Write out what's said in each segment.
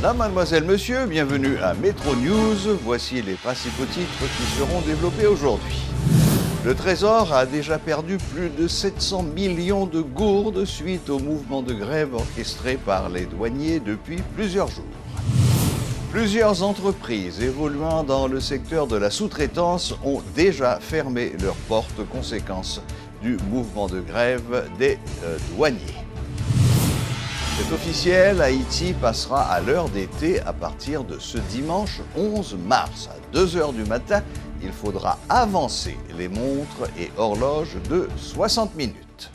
Madame, mademoiselle, monsieur, bienvenue à Métro News. Voici les principaux titres qui seront développés aujourd'hui. Le Trésor a déjà perdu plus de 700 millions de gourdes suite au mouvement de grève orchestré par les douaniers depuis plusieurs jours. Plusieurs entreprises évoluant dans le secteur de la sous-traitance ont déjà fermé leurs portes, conséquence du mouvement de grève des douaniers. C'est officiel, Haïti passera à l'heure d'été à partir de ce dimanche 11 mars. À 2 h du matin, il faudra avancer les montres et horloges de 60 minutes.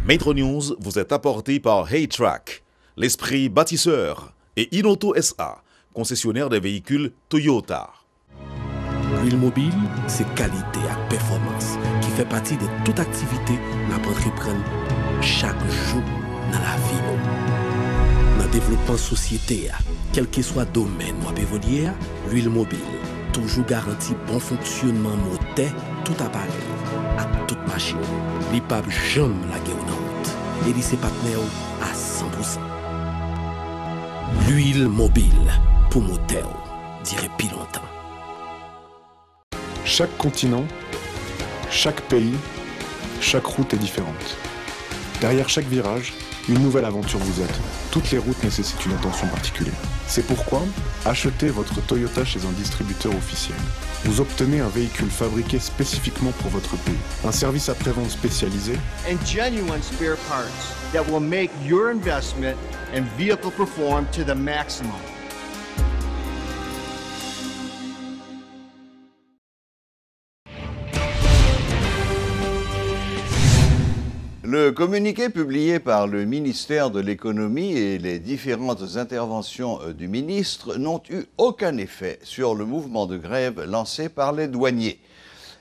Métro News vous est apporté par Haytrack, l'esprit bâtisseur, et Inoto SA, concessionnaire des véhicules Toyota. L'huile mobile, c'est qualité et performance qui fait partie de toute activité que nous entreprenons chaque jour dans la vie. Dans le développement de la société, quel que soit le domaine où nous évoluons, l'huile mobile toujours garantit bon fonctionnement moteur, tout appareil, à toute machine. Il ne peut jamais la guerre et il ses partenaires à 100%. L'huile mobile pour moteur, dirait plus longtemps. Chaque continent, chaque pays, chaque route est différente. Derrière chaque virage, une nouvelle aventure vous attend. Toutes les routes nécessitent une attention particulière. C'est pourquoi, achetez votre Toyota chez un distributeur officiel. Vous obtenez un véhicule fabriqué spécifiquement pour votre pays. Un service après-vente spécialisé. And genuine spare parts that will make your investment and vehicle perform to the maximum. Le communiqué publié par le ministère de l'Économie et les différentes interventions du ministre n'ont eu aucun effet sur le mouvement de grève lancé par les douaniers.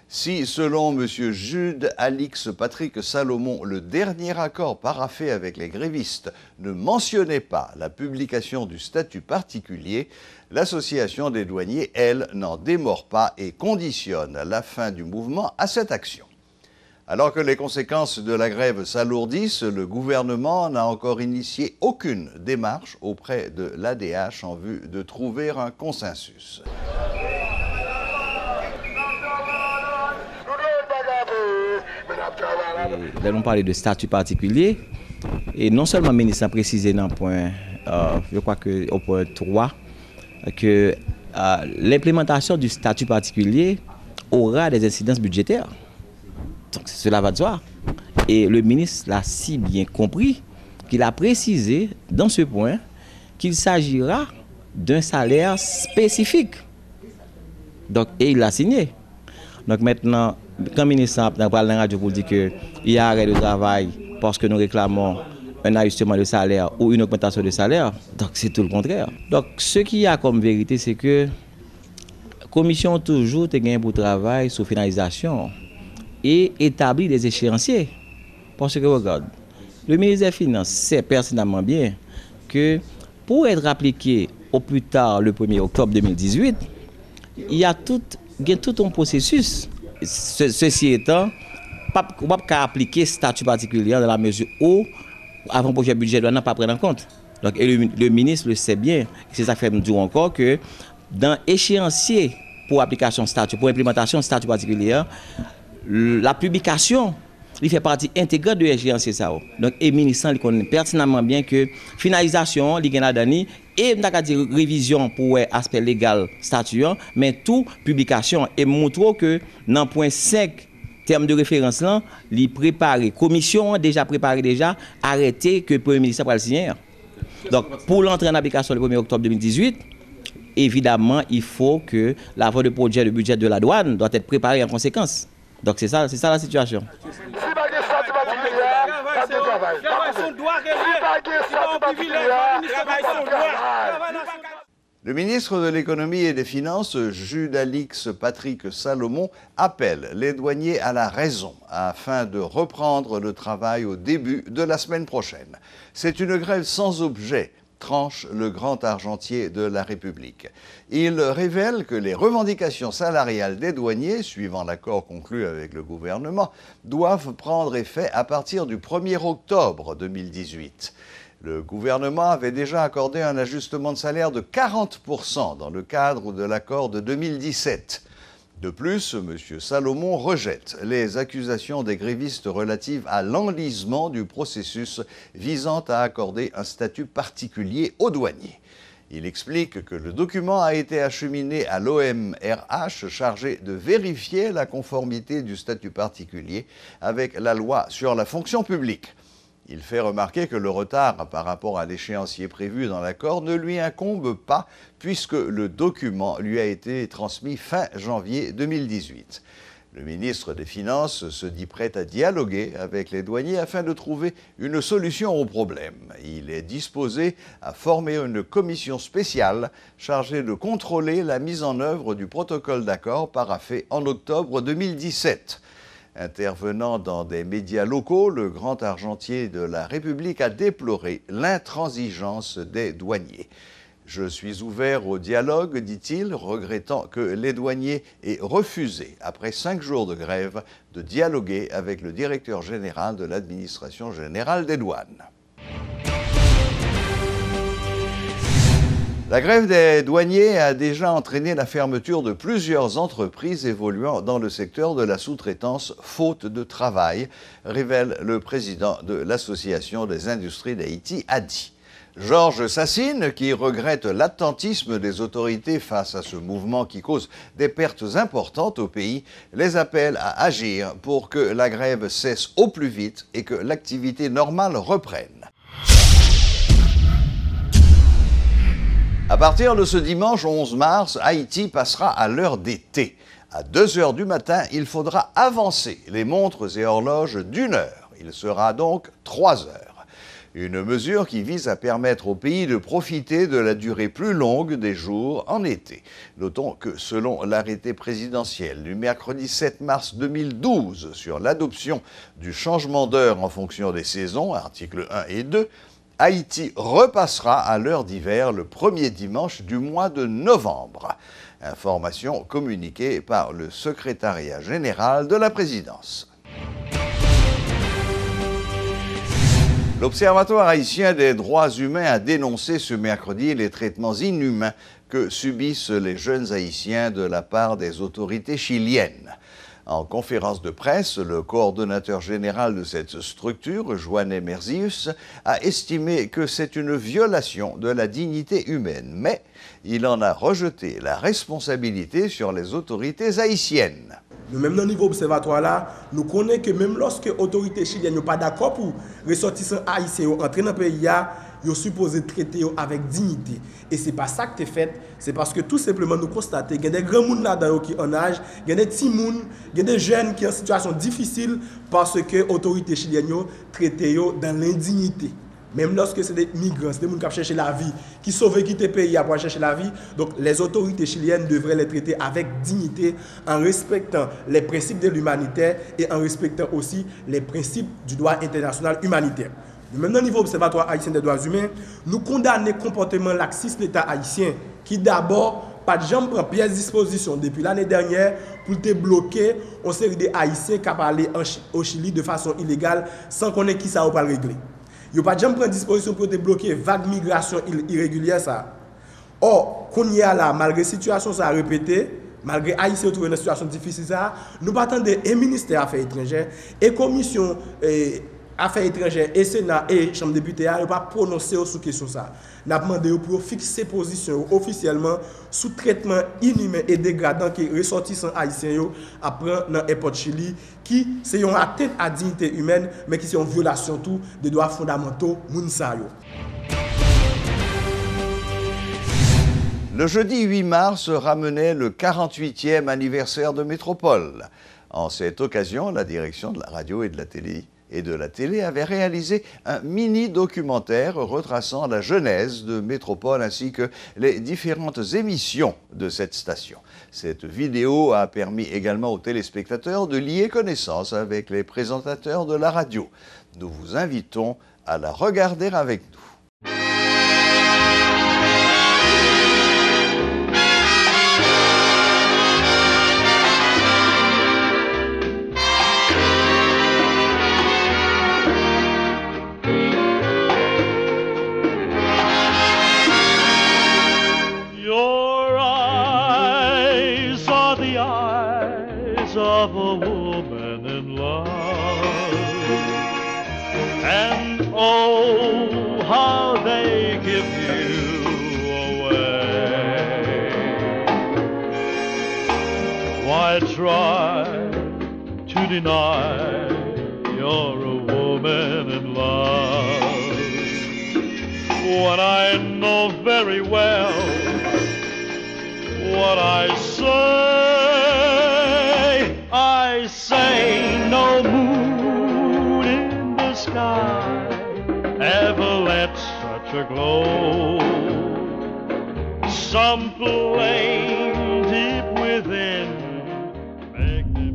Si, selon M. Jude Alix Patrick Salomon, le dernier accord paraphé avec les grévistes ne mentionnait pas la publication du statut particulier, l'association des douaniers, elle, n'en démord pas et conditionne la fin du mouvement à cette action. Alors que les conséquences de la grève s'alourdissent, le gouvernement n'a encore initié aucune démarche auprès de l'ADH en vue de trouver un consensus. Nous allons parler de statut particulier. Et non seulement le ministre a précisé dans le point, je crois qu'au point 3, que l'implémentation du statut particulier aura des incidences budgétaires. Donc cela va de soi. Et le ministre l'a si bien compris qu'il a précisé dans ce point qu'il s'agira d'un salaire spécifique. Donc, et il l'a signé. Donc maintenant, quand le ministre a parlé dans la radio pour dire qu'il y a arrêt de travail parce que nous réclamons un ajustement de salaire ou une augmentation de salaire, donc c'est tout le contraire. Donc ce qu'il y a comme vérité, c'est que la commission a toujours gagné pour travail sur finalisation et établir des échéanciers. Parce que regarde, le ministre des Finances sait pertinemment bien que pour être appliqué au plus tard le 1er octobre 2018, il y a tout un processus. Ceci étant, on ne peut pas appliquer statut particulier dans la mesure où avant projet budget n'a pas pris en compte. Donc, et le ministre le sait bien. C'est ça qui fait me dire encore que dans l'échéancier pour application statut, pour implémentation statut particulier, la publication, il fait partie intégrante de l'échéancier. Donc, le ministre il connaît pertinemment bien que finalisation, il y a et révision pour aspect légal statut, mais tout publication et montre que dans le point 5, terme de référence là, il préparé, commission a déjà préparé arrêté que le Premier ministre va le signer. Donc, pour l'entrée en application le 1er octobre 2018, évidemment, il faut que la voie de projet de budget de la douane doit être préparée en conséquence. Donc c'est ça la situation. Le ministre de l'Économie et des Finances, Jude Alix Patrick Salomon, appelle les douaniers à la raison afin de reprendre le travail au début de la semaine prochaine. C'est une grève sans objet tranche le grand argentier de la République. Il révèle que les revendications salariales des douaniers, suivant l'accord conclu avec le gouvernement, doivent prendre effet à partir du 1er octobre 2018. Le gouvernement avait déjà accordé un ajustement de salaire de 40% dans le cadre de l'accord de 2017. De plus, M. Salomon rejette les accusations des grévistes relatives à l'enlisement du processus visant à accorder un statut particulier aux douaniers. Il explique que le document a été acheminé à l'OMRH chargé de vérifier la conformité du statut particulier avec la loi sur la fonction publique. Il fait remarquer que le retard par rapport à l'échéancier prévu dans l'accord ne lui incombe pas puisque le document lui a été transmis fin janvier 2018. Le ministre des Finances se dit prêt à dialoguer avec les douaniers afin de trouver une solution au problème. Il est disposé à former une commission spéciale chargée de contrôler la mise en œuvre du protocole d'accord paraphé en octobre 2017. Intervenant dans des médias locaux, le grand argentier de la République a déploré l'intransigeance des douaniers. « Je suis ouvert au dialogue », dit-il, regrettant que les douaniers aient refusé, après 5 jours de grève, de dialoguer avec le directeur général de l'administration générale des douanes. La grève des douaniers a déjà entraîné la fermeture de plusieurs entreprises évoluant dans le secteur de la sous-traitance faute de travail, révèle le président de l'Association des industries d'Haïti, ADI. Georges Sassine, qui regrette l'attentisme des autorités face à ce mouvement qui cause des pertes importantes au pays, les appelle à agir pour que la grève cesse au plus vite et que l'activité normale reprenne. À partir de ce dimanche 11 mars, Haïti passera à l'heure d'été. À 2 h du matin, il faudra avancer les montres et horloges d'1 heure. Il sera donc 3 heures. Une mesure qui vise à permettre au pays de profiter de la durée plus longue des jours en été. Notons que selon l'arrêté présidentiel du mercredi 7 mars 2012 sur l'adoption du changement d'heure en fonction des saisons, articles 1 et 2, Haïti repassera à l'heure d'hiver le premier dimanche du mois de novembre. Information communiquée par le secrétariat général de la présidence. L'Observatoire haïtien des droits humains a dénoncé ce mercredi les traitements inhumains que subissent les jeunes haïtiens de la part des autorités chiliennes. En conférence de presse, le coordonnateur général de cette structure, Joannet Merzius, a estimé que c'est une violation de la dignité humaine, mais il en a rejeté la responsabilité sur les autorités haïtiennes. Nous-mêmes, dans le niveau observatoire, là, nous connaissons que même lorsque les autorités chiliennes ne sont pas d'accord pour ressortissants haïtiens entrer dans le pays, ils sont supposés traiter avec dignité. Et ce n'est pas ça que tu fait, c'est parce que tout simplement nous constatons qu'il y a des grands gens là-dedans qui en âge, il y a des petits gens, il y a des jeunes qui sont en situation difficile parce que les autorités chiliennes traitent dans l'indignité. Même lorsque c'est des migrants, c'est des gens qui cherchent la vie, qui sauvent quitter le pays pour chercher la vie. Donc les autorités chiliennes devraient les traiter avec dignité en respectant les principes de l'humanitaire et en respectant aussi les principes du droit international humanitaire. Même au niveau observatoire haïtien des droits humains, nous condamnons le comportement laxiste de l'État haïtien qui d'abord pas de jambes prend pièce disposition depuis l'année dernière pour te bloquer une série de Haïtiens qui parlent au Chili de façon illégale sans qu'on ait qui ça va le régler. Il n'y a pas de prendre disposition pour te bloquer vague migration irrégulière ça. Or, qu'on y a là, malgré la situation ça a répété, malgré Haïti trouvé une situation difficile ça, nous attendons et ministère Affaires étrangères et commission Affaires étrangères et Sénat et Chambre des députés ne pas prononcer sur question ça. Nous avons demandé pour fixer position officiellement sous traitement inhumain et dégradant qui ressortissant haïtiens après dans l'aéroport Chili qui c'est une atteinte à la dignité humaine mais qui c'est une violation tout des droits fondamentaux mounsa yo. Le jeudi 8 mars ramenait le 48e anniversaire de Métropole. En cette occasion, la direction de la radio et de la télé avait réalisé un mini-documentaire retraçant la genèse de Métropole ainsi que les différentes émissions de cette station. Cette vidéo a permis également aux téléspectateurs de lier connaissance avec les présentateurs de la radio. Nous vous invitons à la regarder avec nous. of a woman in love. And oh, how they give you away. Why try to deny you're a woman in love when I know very well what I say no moon in the sky ever let such a glow. Some flame deep within make them.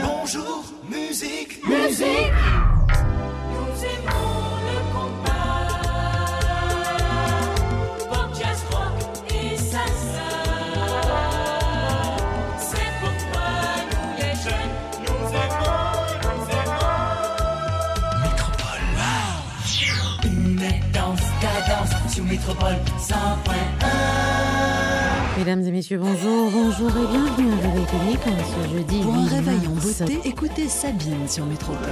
Bonjour, musique. Musique. Sur Métropole 100.1. Mesdames et messieurs, bonjour, bonjour et bienvenue à Réveil Public ce jeudi. Pour un réveil en beauté, écoutez Sabine sur Métropole.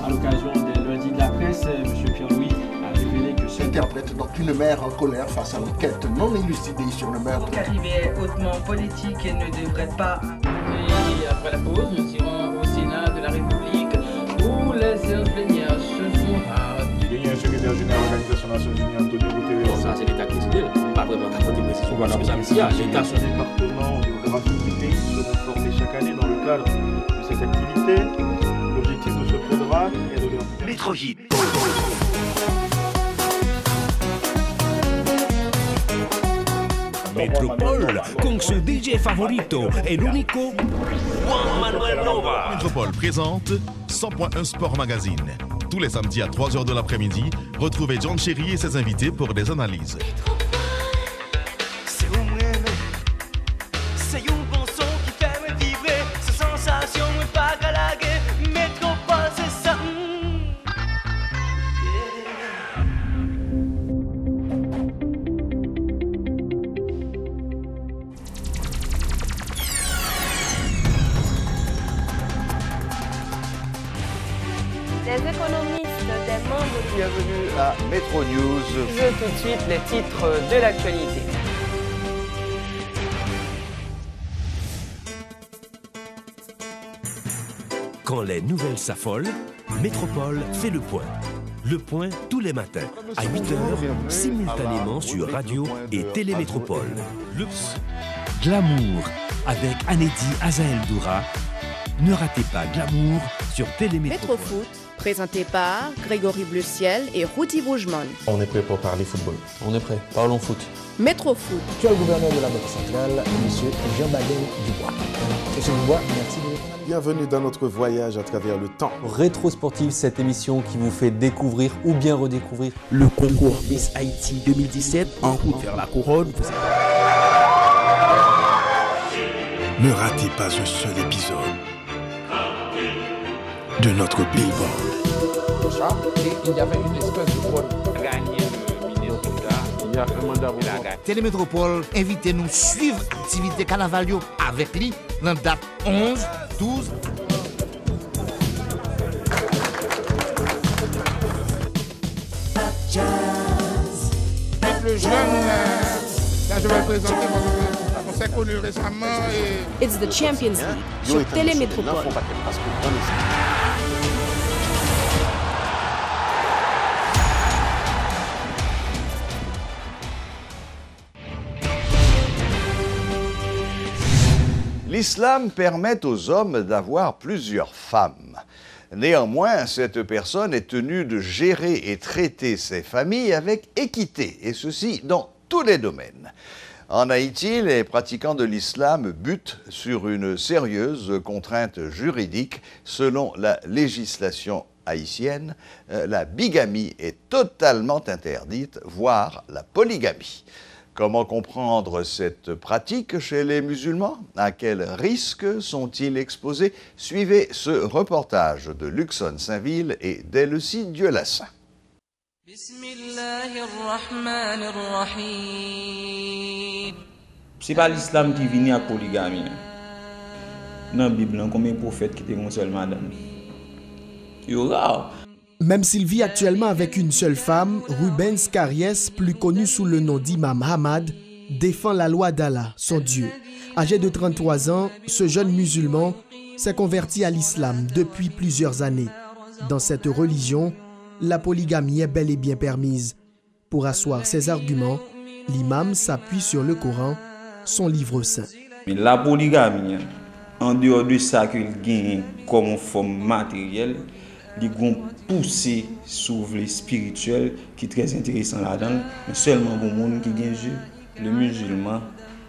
À l'occasion des lundis de la presse, M. Pierre-Louis a révélé que seul interprète donc une mère en colère face à l'enquête non élucidée sur le meurtre. Caribé hautement politique et ne devrait pas. Et après la pause, nous irons au Sénat de la République où les séances plénières se font rares. Il y a un secrétaire général de l'Organisation des Nations Unies, Antonio Guterres. Ça, c'est l'État qui décide. Pas vraiment qu'à côté précision. Voilà, parce que ça, l'État. Les départements géographiques du pays seront formés chaque année dans le cadre de cette activité. L'objectif de ce programme est de leur faire... Métrohit. Metropol, con su DJ favorito, el único Juan Manuel Nova. Métropole présente 100.1 Sport Magazine. Tous les samedis à 3h de l'après-midi, retrouvez John Chéri et ses invités pour des analyses. C'est un rêve, c'est un bon son qui fait me vibrer, c'est sensation, mais pas qu'à la guerre. Métropole, c'est ça. Des économistes, des membres du... Bienvenue à Métro News. Tout de suite les titres de l'actualité. Quand les nouvelles s'affolent, Métropole fait le point. Le point tous les matins, à 8h, simultanément sur Radio et Télémétropole. Le Glamour, avec Anedi Azael Doura. Ne ratez pas Glamour sur Télémétropole. Métrofoot, présenté par Grégory Bleu-Ciel et Rudy Boujman. On est prêt pour parler football. On est prêt. Parlons foot. Métrofoot. Actuel gouverneur de la Banque centrale, M. Jean-Baptiste Dubois. M. Dubois, merci de répondre. Bienvenue dans notre voyage à travers le temps. Rétrosportive, cette émission qui vous fait découvrir ou bien redécouvrir le concours Miss Haïti 2017 en route vers la couronne. Ne ratez pas un seul épisode de notre Billboard. Il y avait une espèce de vote. Télémétropole, invitez-nous suivre l'activité Carnavalio avec lui, dans la date 11, 12. Le jeune, là je vais présenter mon conseil connu récemment. It's the Champions League sur Télémétropole. L'islam permet aux hommes d'avoir plusieurs femmes. Néanmoins, cette personne est tenue de gérer et traiter ses familles avec équité, et ceci dans tous les domaines. En Haïti, les pratiquants de l'islam butent sur une sérieuse contrainte juridique. Selon la législation haïtienne, la bigamie est totalement interdite, voire la polygamie. Comment comprendre cette pratique chez les musulmans? À quels risques sont-ils exposés? Suivez ce reportage de Luxon Saint-Ville et d'Elsie Dieulassin. C'est pas l'islam qui vient à polygamie. Dans la Bible, combien de prophètes qui étaient une seule madame? Même s'il vit actuellement avec une seule femme, Rubens Karies, plus connu sous le nom d'Imam Ahmad, défend la loi d'Allah, son Dieu. Âgé de 33 ans, ce jeune musulman s'est converti à l'islam depuis plusieurs années. Dans cette religion, la polygamie est bel et bien permise. Pour asseoir ses arguments, l'imam s'appuie sur le Coran, son livre saint. Mais la polygamie, en dehors de ça qu'il gagne comme forme matérielle, il y a une poussée sur le spirituel qui est très intéressant là-dedans, mais seulement pour les gens qui gagnent Dieu. Le musulman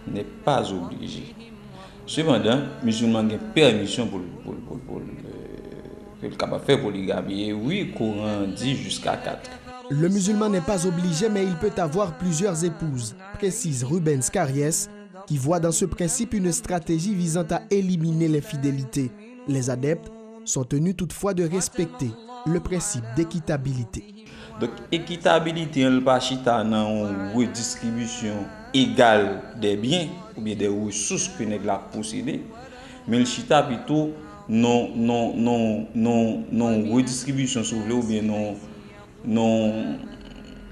n'est pas obligé. Cependant, le musulman a une permission pour faire polygamie. Et oui, le Coran dit jusqu'à 4. Le musulman n'est pas obligé, mais il peut avoir plusieurs épouses, précise Rubens Karies, qui voit dans ce principe une stratégie visant à éliminer l'infidélité. Les adeptes sont tenus toutefois de respecter le principe d'équitabilité. Donc, équitabilité, on ne pas chita dans une redistribution égale des biens ou bien des ressources que nous avons possédées, mais le chita plutôt non redistribution ou bien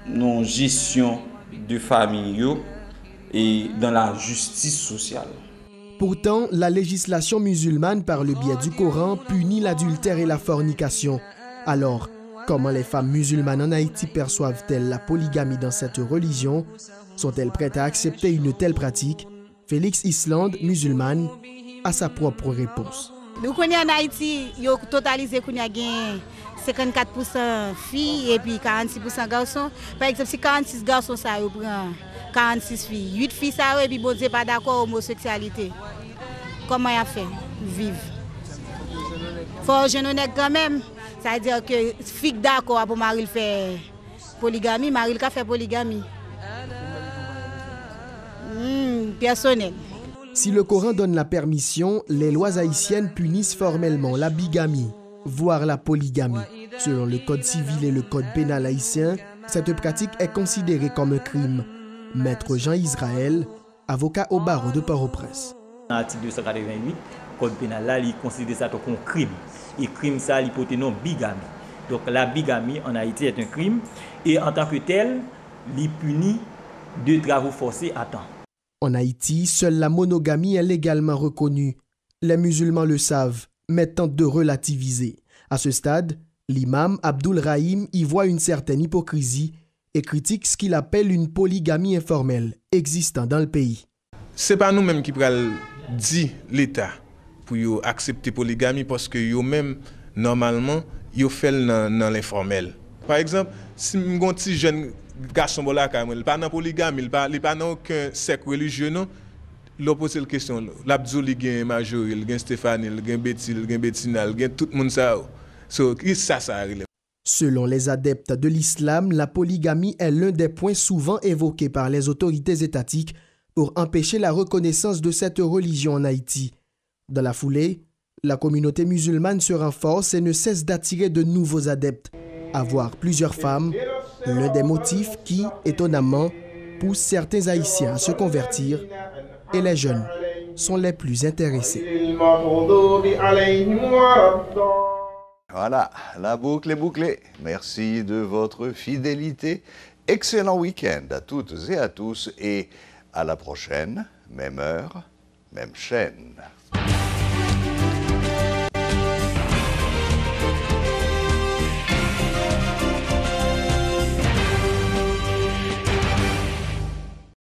non gestion de famille et dans la justice sociale. Pourtant, la législation musulmane par le biais du Coran punit l'adultère et la fornication. Alors, comment les femmes musulmanes en Haïti perçoivent-elles la polygamie dans cette religion? Sont-elles prêtes à accepter une telle pratique? Félix Island, musulmane, a sa propre réponse. Nous connaissons en Haïti, il y a totalisé 54% filles et puis 46% garçons. Par exemple, si 46 garçons, ça reprend 46 filles. 8 filles, ça et puis bon Dieu pas d'accord homosexualité. Comment il a fait? Vivre. Faut jeune honnête quand même. Ça veut dire que fille d'accord pour Marie faire polygamie, Marie fait polygamie. Personnel. Si le Coran donne la permission, les lois haïtiennes punissent formellement la bigamie, voire la polygamie. Selon le code civil et le code pénal haïtien, cette pratique est considérée comme un crime. Maître Jean Israël, avocat au barreau de Port-au-Prince. L'article 288, code pénal là, il considère ça comme un crime. Et crime ça, il porte non bigamie. Donc la bigamie en Haïti est un crime et en tant que tel, il punit de travaux forcés à temps. En Haïti, seule la monogamie est légalement reconnue. Les musulmans le savent, mais tentent de relativiser. À ce stade, l'imam Abdul Rahim y voit une certaine hypocrisie et critique ce qu'il appelle une polygamie informelle existant dans le pays. Ce n'est pas nous-mêmes qui prenons dit l'État pour accepter la polygamie parce que nous-mêmes, normalement, nous faisons dans l'informel. Par exemple, si un petit jeune garçon il n'est pas dans polygamie, il n'est pas dans aucun secte religieux, il pose la question. L'Abdoul, il y a Major, il y a Stéphane, il y a Betty, il y a Bettina, il y a tout le monde. Ça arrive. Selon les adeptes de l'islam, la polygamie est l'un des points souvent évoqués par les autorités étatiques pour empêcher la reconnaissance de cette religion en Haïti. Dans la foulée, la communauté musulmane se renforce et ne cesse d'attirer de nouveaux adeptes. Avoir plusieurs femmes, l'un des motifs qui, étonnamment, pousse certains Haïtiens à se convertir, et les jeunes sont les plus intéressés. Voilà, la boucle est bouclée. Merci de votre fidélité. Excellent week-end à toutes et à tous et à la prochaine, même heure, même chaîne.